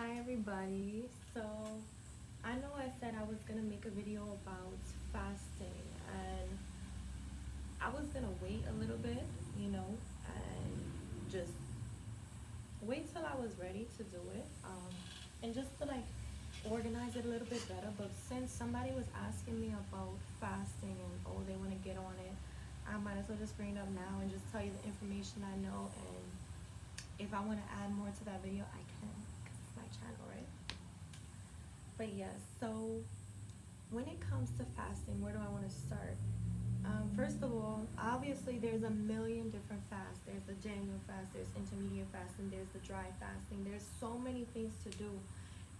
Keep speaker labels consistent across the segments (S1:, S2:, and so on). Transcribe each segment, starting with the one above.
S1: Hi everybody. So I know I said I was gonna make a video about fasting, and I was gonna wait a little bit, and just wait till I was ready to do it, and just to like organize it a little bit better. But since somebody was asking me about fasting and they want to get on it, I might as well just bring it up now and just tell you the information I know, and if I want to add more to that video, I can, because it's my channel, right? But yes, so when it comes to fasting, where do I want to start? First of all, obviously there's a million different fasts. There's the Daniel fast, there's intermediate fasting, there's the dry fasting. There's so many things to do.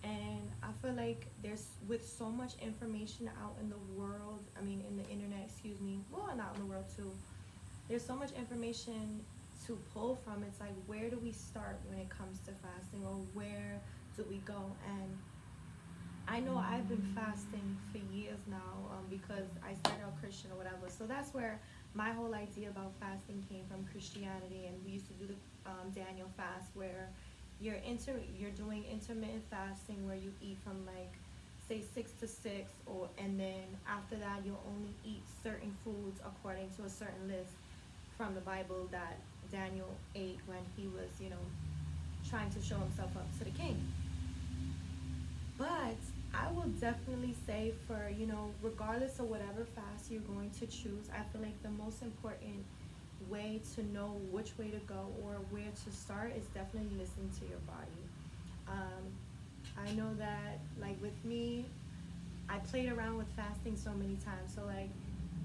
S1: And I feel like there's, with so much information out in the world, in the internet, excuse me, well, and out in the world too, there's so much information to pull from. It's like, where do we start when it comes to fasting, or where do we go? And I know I've been fasting for years now, because I started out Christian or whatever. So that's where my whole idea about fasting came from, Christianity. And we used to do the Daniel fast, where you're doing intermittent fasting, where you eat from like say 6 to 6, and then after that you'll only eat certain foods according to a certain list from the Bible that Daniel ate when he was, trying to show himself up to the king. But I will definitely say, for, regardless of whatever fast you're going to choose, I feel like the most important way to know which way to go or where to start is definitely listening to your body. I know that, like with me, I played around with fasting so many times. So like,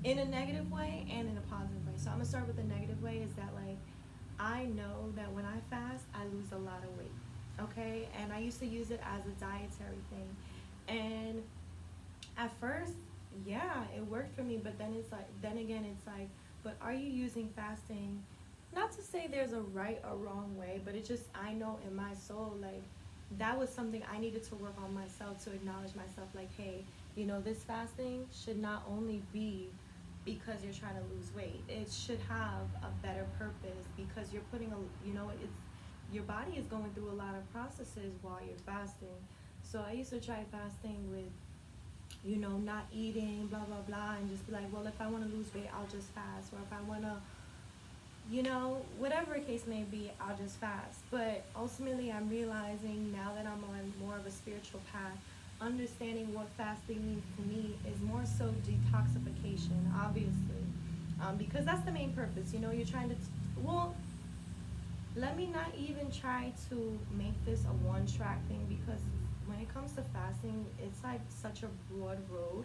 S1: in a negative way and in a positive way. So I'm gonna start with the negative way. Is that like, I know that when I fast, I lose a lot of weight. Okay, and I used to use it as a dietary thing, and at first, yeah, it worked for me. But then then again, it's like, but are you using fasting? Not to say there's a right or wrong way, but it just, I know in my soul, like, that was something I needed to work on myself, to acknowledge myself, like, hey, this fasting should not only be because you're trying to lose weight. It should have a better purpose, because you're putting it's, your body is going through a lot of processes while you're fasting. So I used to try fasting with, not eating, blah, blah, blah, and just be like, well, if I want to lose weight, I'll just fast. Or if I want to, whatever the case may be, I'll just fast. But ultimately, I'm realizing now that I'm on more of a spiritual path, understanding what fasting means to me is more so detoxification, obviously. Because that's the main purpose. You're trying to, well, let me not even try to make this a one-track thing, because when it comes to fasting, it's like such a broad road.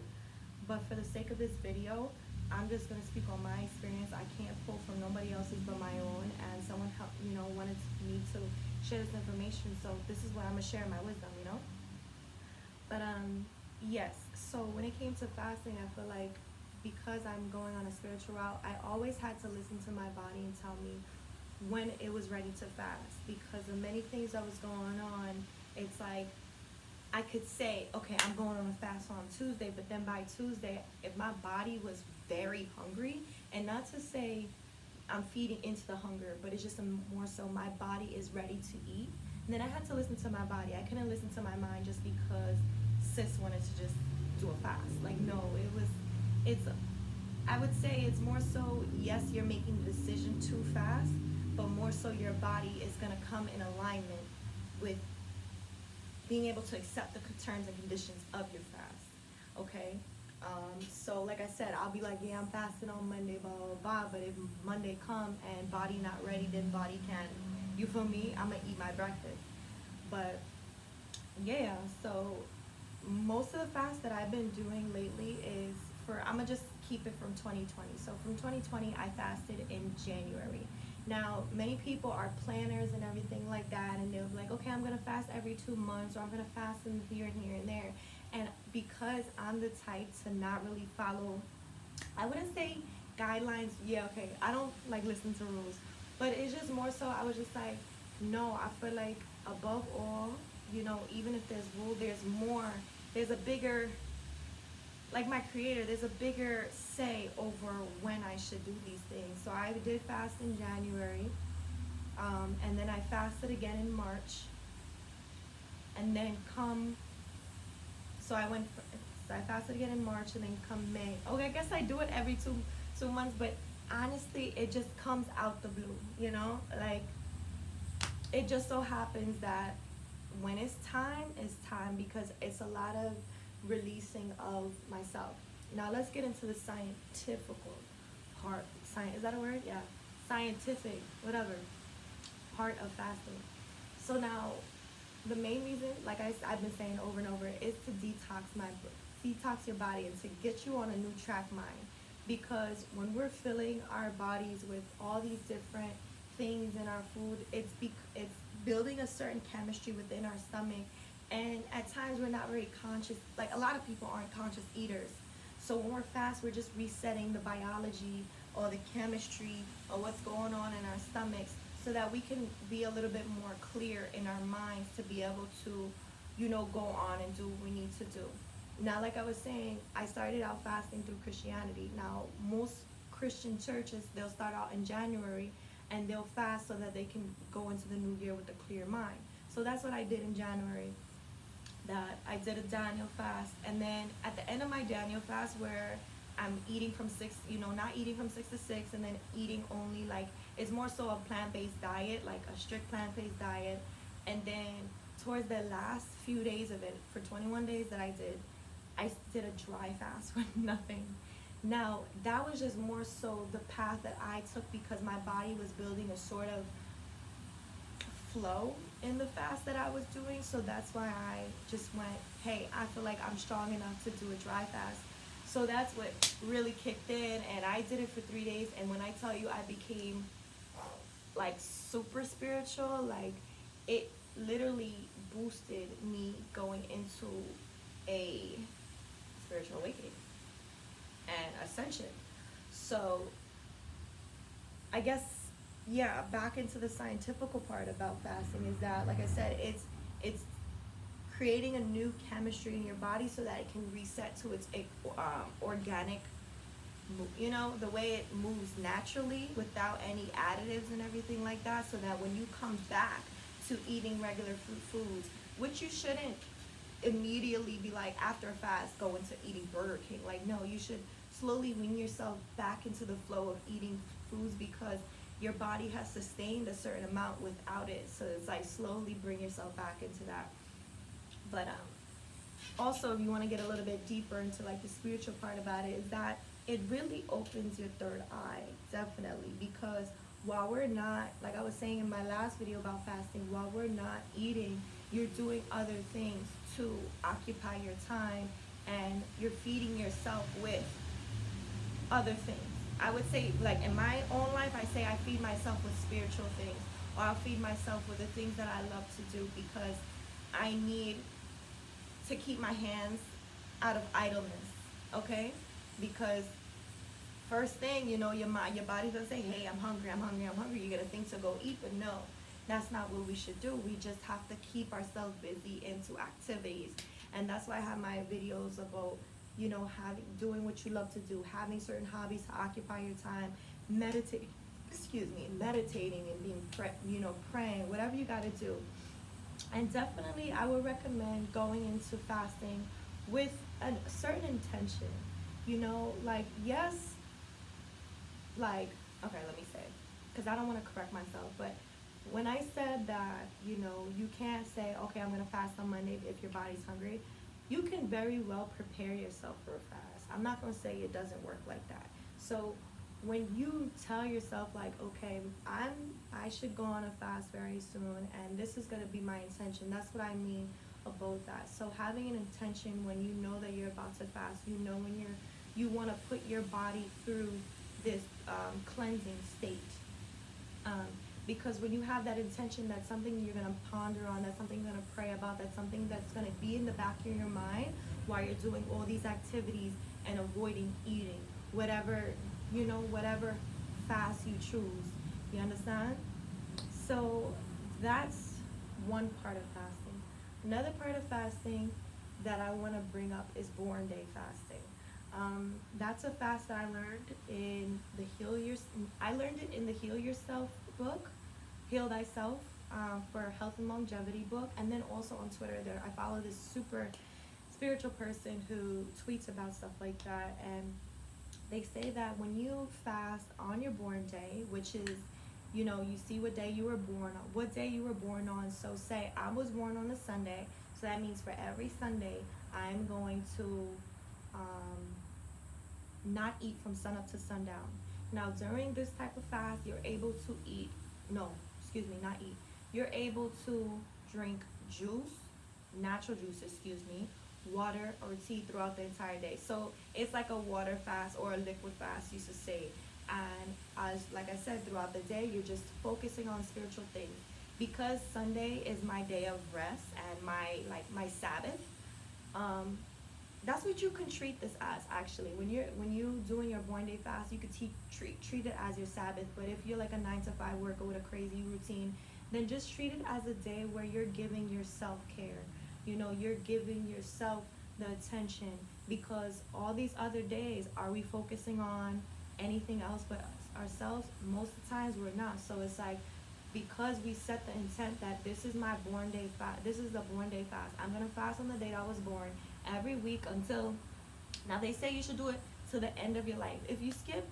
S1: But for the sake of this video, I'm just gonna speak on my experience. I can't pull from nobody else's but my own. And someone helped, wanted me to share this information, so this is what I'm gonna share, my wisdom. But yes. So when it came to fasting, I feel like, because I'm going on a spiritual route, I always had to listen to my body and tell me when it was ready to fast, because of many things that was going on. It's like, I could say, okay, I'm going on a fast on Tuesday, but then by Tuesday, if my body was very hungry, and not to say I'm feeding into the hunger, but it's just more so my body is ready to eat, and then I had to listen to my body. I couldn't listen to my mind just because sis wanted to just do a fast. Like, no, I would say it's more so, yes, you're making the decision to fast, but more so your body is going to come in alignment with being able to accept the terms and conditions of your fast. Okay? So like I said, I'll be like, yeah, I'm fasting on Monday, blah, blah, blah. But if Monday come and body not ready, then body can, you feel me? I'm going to eat my breakfast. But yeah, so most of the fast that I've been doing lately is I'm going to just keep it from 2020. So from 2020, I fasted in January. Now, many people are planners and everything like that, and they'll be like, okay, I'm going to fast every 2 months, or I'm going to fast in here and here and there. And because I'm the type to not really follow, I wouldn't say guidelines, yeah, okay, I don't like listen to rules, but it's just more so, I was just like, no, I feel like above all, even if there's rule, there's more, there's a bigger, like my creator, there's a bigger say over when I should do these things. So I did fast in January, and then I fasted again in March, and then come. So I went. So I fasted again in March, and then come May. Okay, I guess I do it every two months, but honestly, it just comes out the blue. You know, like it just so happens that when it's time because it's a lot of releasing of myself. Now let's get into the scientific part. Science, is that a word? Yeah. Scientific, whatever, part of fasting. So now, the main reason, like I've been saying over and over, is to detox your body and to get you on a new track mind. Because when we're filling our bodies with all these different things in our food, it's building a certain chemistry within our stomach, and at times we're not very conscious. Like a lot of people aren't conscious eaters, so when we're fast, we're just resetting the biology or the chemistry or what's going on in our stomachs, so that we can be a little bit more clear in our minds to be able to, go on and do what we need to do. Now, like I was saying, I started out fasting through Christianity. Now, most Christian churches, they'll start out in January and they'll fast so that they can go into the new year with a clear mind. So that's what I did in January. That I did a Daniel fast, and then at the end of my Daniel fast, where I'm eating from six, not eating from 6 to 6, and then eating only like, it's more so a plant-based diet, like a strict plant-based diet. And then towards the last few days of it, for 21 days that I did a dry fast with nothing. Now, that was just more so the path that I took because my body was building a sort of flow in the fast that I was doing. So that's why I just went, hey, I feel like I'm strong enough to do a dry fast. So that's what really kicked in, and I did it for 3 days. And when I tell you I became like super spiritual, like it literally boosted me going into a spiritual awakening and ascension. So I guess, yeah, back into the scientific part about fasting is that, like I said, it's creating a new chemistry in your body so that it can reset to its organic, the way it moves naturally without any additives and everything like that, so that when you come back to eating regular foods, which you shouldn't immediately be like after a fast go into eating Burger King. Like, no, you should slowly wean yourself back into the flow of eating foods, because your body has sustained a certain amount without it. So it's like slowly bring yourself back into that. But also, if you want to get a little bit deeper into like the spiritual part about it, is that it really opens your third eye, definitely. Because while we're not, like I was saying in my last video about fasting, while we're not eating, you're doing other things to occupy your time, and you're feeding yourself with other things. I would say, like in my own life, I say I feed myself with spiritual things, or I'll feed myself with the things that I love to do, because I need to keep my hands out of idleness, okay? Because first thing, your body's gonna say, hey, I'm hungry. You're gonna think to go eat, but no, that's not what we should do. We just have to keep ourselves busy into activities. And that's why I have my videos about, doing what you love to do, having certain hobbies to occupy your time, meditating and being, praying, whatever you gotta do. And definitely, I would recommend going into fasting with a certain intention. Yes, okay, let me say, because I don't want to correct myself, but when I said that, you can't say, okay, I'm going to fast on Monday if your body's hungry, you can very well prepare yourself for a fast. I'm not going to say it doesn't work like that. So when you tell yourself like, okay, I should go on a fast very soon, and this is going to be my intention, that's what I mean about that. So having an intention when you know that you're about to fast, when you want to put your body through this cleansing state, because when you have that intention, that's something you're going to ponder on, that's something you're going to pray about, that's something that's going to be in the back of your mind while you're doing all these activities and avoiding eating whatever fast you choose. You understand? So that's one part of fasting. Another part of fasting that I want to bring up is born day fasting. That's a fast that I learned in the I learned it in the Heal Yourself book, Heal Thyself. for Health and Longevity book, and then also on Twitter, there I follow this super spiritual person who tweets about stuff like that, and they say that when you fast on your born day, which is, you see what day you were born on, what day you were born on. So say I was born on a Sunday, so that means for every Sunday I'm going to not eat from sunup to sundown. Now during this type of fast, you're able to eat, no, excuse me, not eat. You're able to drink juice, natural juice, excuse me, water or tea throughout the entire day. So it's like a water fast or a liquid fast, used to say. And as like I said, throughout the day, you're just focusing on spiritual things. Because Sunday is my day of rest and my Sabbath. Um, that's what you can treat this as, actually. When you doing your born day fast, you could treat it as your Sabbath. But if you're like a 9 to 5 worker with a crazy routine, then just treat it as a day where you're giving your self-care. You're giving yourself the attention, because all these other days, are we focusing on anything else but ourselves? Most of the times we're not. So it's like, because we set the intent that this is my born day fast, this is the born day fast, I'm gonna fast on the date I was born every week until, now they say you should do it to the end of your life. If you skip,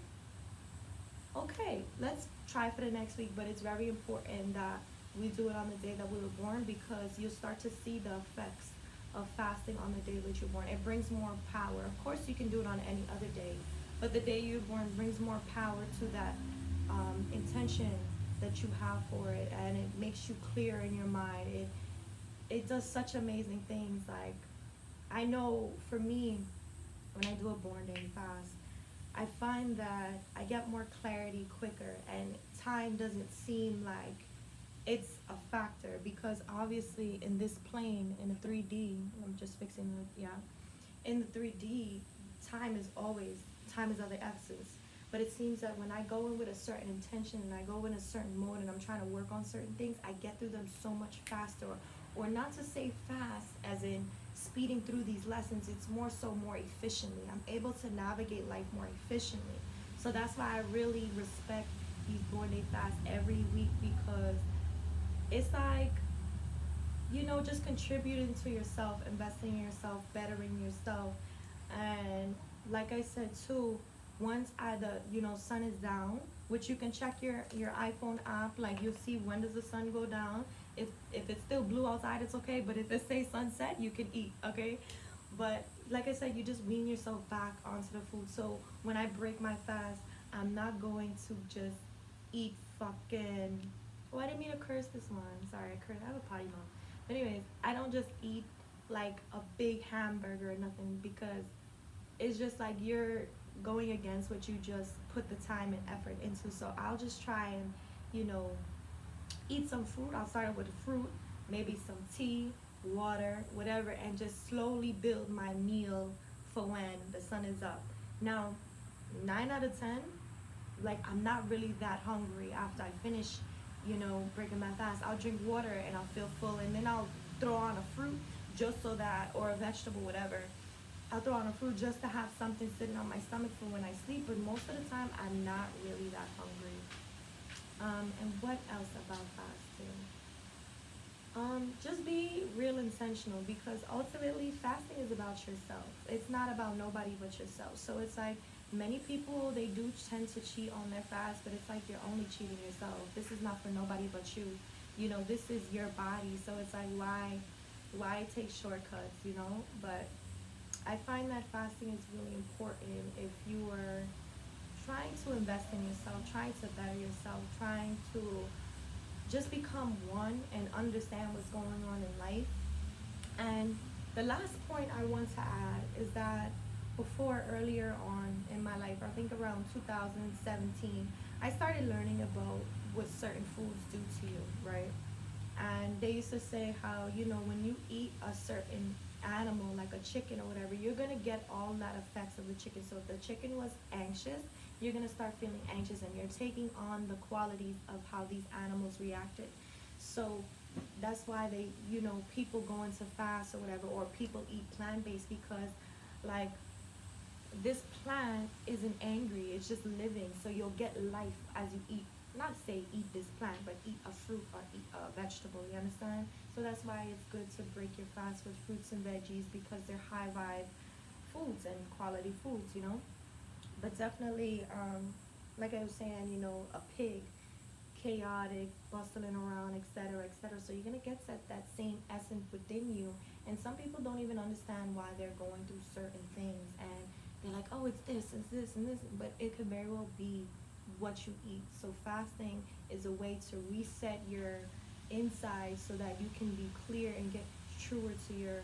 S1: okay, let's try for the next week. But it's very important that we do it on the day that we were born, because you'll start to see the effects of fasting on the day that you're born. It brings more power. Of course, you can do it on any other day, but the day you're born brings more power to that intention that you have for it, and it makes you clear in your mind. It does such amazing things. Like, I know for me, when I do a born day fast, I find that I get more clarity quicker, and time doesn't seem like it's a factor, because obviously in this plane, in the 3D, I'm just fixing the, yeah, in the 3D, time is of the essence. But it seems that when I go in with a certain intention and I go in a certain mode and I'm trying to work on certain things, I get through them so much faster. Or not to say fast as in speeding through these lessons, it's more efficiently. I'm able to navigate life more efficiently. So that's why I really respect these born day fasts every week, because it's like, just contributing to yourself, investing in yourself, bettering yourself. And like I said too, once the sun is down, which you can check your iPhone app, like you'll see when does the sun go down. If it's still blue outside, it's okay, but if it says sunset, you can eat, okay? But like I said, you just wean yourself back onto the food. So when I break my fast, I'm not going to just eat fucking, oh, I didn't mean to curse this one, sorry, I have a potty mouth. But anyways, I don't just eat like a big hamburger or nothing, because it's just like you're going against what you just put the time and effort into. So I'll just try and, eat some fruit. I'll start with a fruit, maybe some tea, water, whatever, and just slowly build my meal for when the sun is up. Now, 9 out of 10, like, I'm not really that hungry after I finish, breaking my fast. I'll drink water and I'll feel full, and then I'll throw on a fruit just so that, or a vegetable, whatever. I'll throw on a fruit just to have something sitting on my stomach for when I sleep, but most of the time I'm not really that hungry. And what else about fasting? Just be real intentional, because ultimately fasting is about yourself. It's not about nobody but yourself. So it's like, many people, they do tend to cheat on their fast, but it's like you're only cheating yourself. This is not for nobody but you. This is your body, so it's like, why take shortcuts, But I find that fasting is really important if you are trying to invest in yourself, trying to better yourself, trying to just become one and understand what's going on in life. And the last point I want to add is that earlier on in my life, I think around 2017, I started learning about what certain foods do to you, right? And they used to say how, when you eat a certain animal, like a chicken or whatever, you're going to get all that effects of the chicken. So if the chicken was anxious, you're going to start feeling anxious, and you're taking on the qualities of how these animals reacted. So that's why they, people go into fast or whatever, or people eat plant-based, because like, this plant isn't angry, it's just living. So you'll get life as you eat not say eat this plant, but eat a fruit or eat a vegetable, you understand? So that's why it's good to break your fast with fruits and veggies, because they're high vibe foods and quality foods, you know? But definitely, like I was saying, you know, a pig, chaotic, bustling around, etc., etc. So you're gonna get that same essence within you. And some people don't even understand why they're going through certain things, and they're like, oh, it's this, and this. But it could very well be what you eat. So fasting is a way to reset your inside so that you can be clear and get truer to your,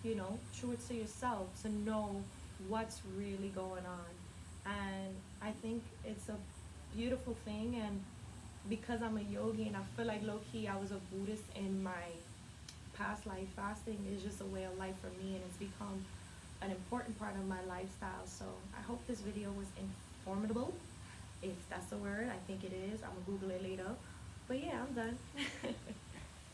S1: you know, truer to yourself, to know what's really going on. And I think it's a beautiful thing. And because I'm a yogi and I feel like low key I was a Buddhist in my past life, fasting is just a way of life for me, and it's become an important part of my lifestyle. So I hope this video was informative, if that's a word. I think it is. I'm gonna Google it later. But yeah, I'm done.